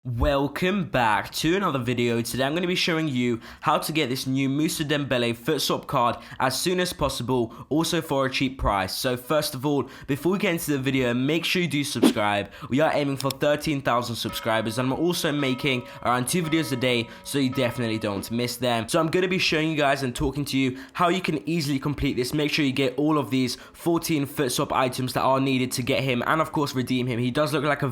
Welcome back to another video. Today I'm going to be showing you how to get this new Moussa Dembele FUT Swap card as soon as possible, also for a cheap price. So first of all, before we get into the video, make sure you do subscribe. We are aiming for 13,000 subscribers and I'm also making around 2 videos a day, so you definitely don't miss them. So I'm going to be showing you guys and talking to you how you can easily complete this. Make sure you get all of these 14 FUT Swap items that are needed to get him and of course redeem him. He does look like a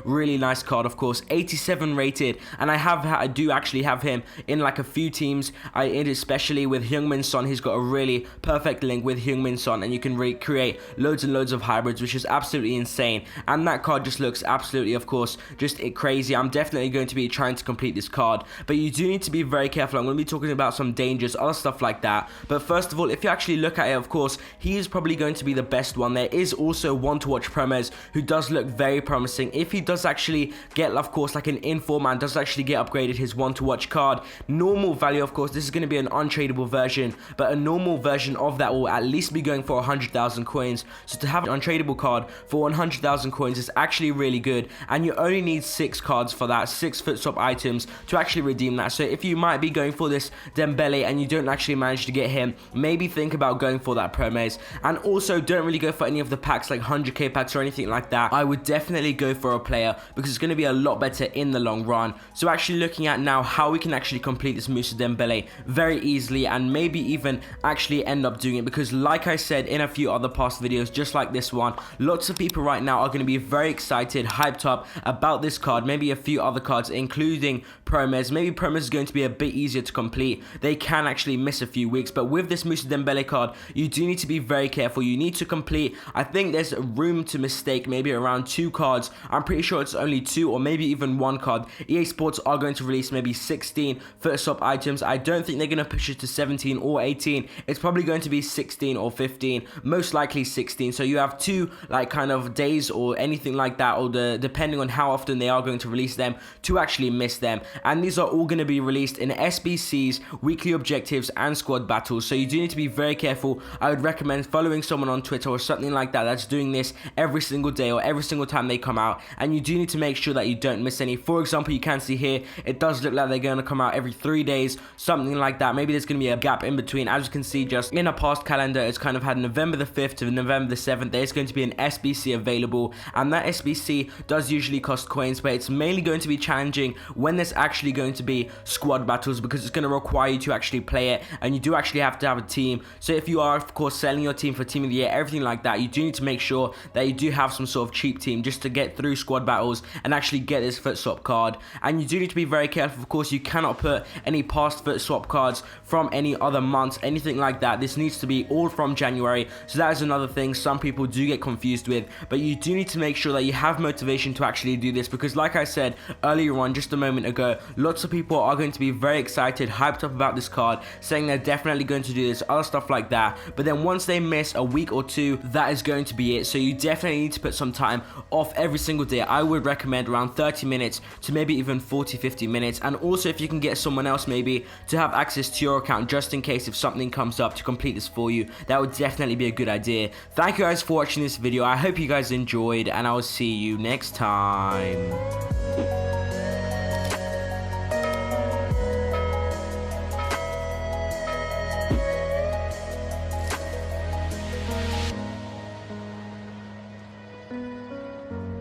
really nice card, of course. 87 rated, and I do actually have him in like a few teams, especially with Heung-min Son. He's got a really perfect link with Heung-min Son, and you can recreate loads and loads of hybrids, which is absolutely insane. And that card just looks absolutely, of course, just crazy. I'm definitely going to be trying to complete this card, but you do need to be very careful. I'm going to be talking about some dangers, other stuff like that. But first of all, if you actually look at it, of course, he is probably going to be the best one. There is also one to watch Promes who does look very promising. If he does actually get, of course, like an inform and does actually get upgraded his one to watch card, normal value, of course, this is going to be an untradeable version, but a normal version of that will at least be going for 100,000 coins. So to have an untradeable card for 100,000 coins is actually really good, and you only need 6 cards for that, 6 FUT Swap items to actually redeem that. So if you might be going for this Dembele and you don't actually manage to get him, maybe think about going for that Promes. And also don't really go for any of the packs like 100k packs or anything like that. I would definitely go for a player because it's going to be a lot better in the long run. So actually looking at now how we can actually complete this Moussa Dembele very easily, and maybe even actually end up doing it, because like I said in a few other past videos just like this one, lots of people right now are going to be very excited, hyped up about this card, maybe a few other cards including Promes. Maybe Promes is going to be a bit easier to complete. They can actually miss a few weeks, but with this Moussa Dembele card you do need to be very careful. You need to complete, I think there's room to mistake maybe around 2 cards. I'm pretty sure it's only 2 or maybe even 1 card. EA Sports are going to release maybe 16 FUT Swap items. I don't think they're going to push it to 17 or 18. It's probably going to be 16 or 15, most likely 16. So you have 2 like kind of days or anything like that, or depending on how often they are going to release them, to actually miss them. And these are all going to be released in SBCs, weekly objectives and squad battles. So you do need to be very careful. I would recommend following someone on Twitter or something like that that's doing this every single day or every single time they come out, and you do need to make sure that you don't miss any. For example, you can see here it does look like they're going to come out every 3 days, something like that. Maybe there's going to be a gap in between. As you can see, just in a past calendar, it's kind of had November the 5th to November the 7th. There's going to be an SBC available, and that SBC does usually cost coins, but it's mainly going to be challenging when there's actually going to be squad battles, because it's going to require you to actually play it, and you do actually have to have a team. So if you are, of course, selling your team for team of the year, everything like that, you do need to make sure that you do have some sort of cheap team just to get through squad battles and actually get this FUT Swap card. And you do need to be very careful. Of course, you cannot put any past FUT Swap cards from any other months, anything like that. This needs to be all from January. So that is another thing some people do get confused with, but you do need to make sure that you have motivation to actually do this, because like I said earlier on just a moment ago, lots of people are going to be very excited, hyped up about this card, saying they're definitely going to do this, other stuff like that, but then once they miss a week or 2, that is going to be it. So you definitely need to put some time off every single day. I would recommend around 30 minutes to maybe even 40-50 minutes, and also if you can get someone else maybe to have access to your account just in case if something comes up to complete this for you, that would definitely be a good idea. Thank you guys for watching this video. I hope you guys enjoyed, and I will see you next time.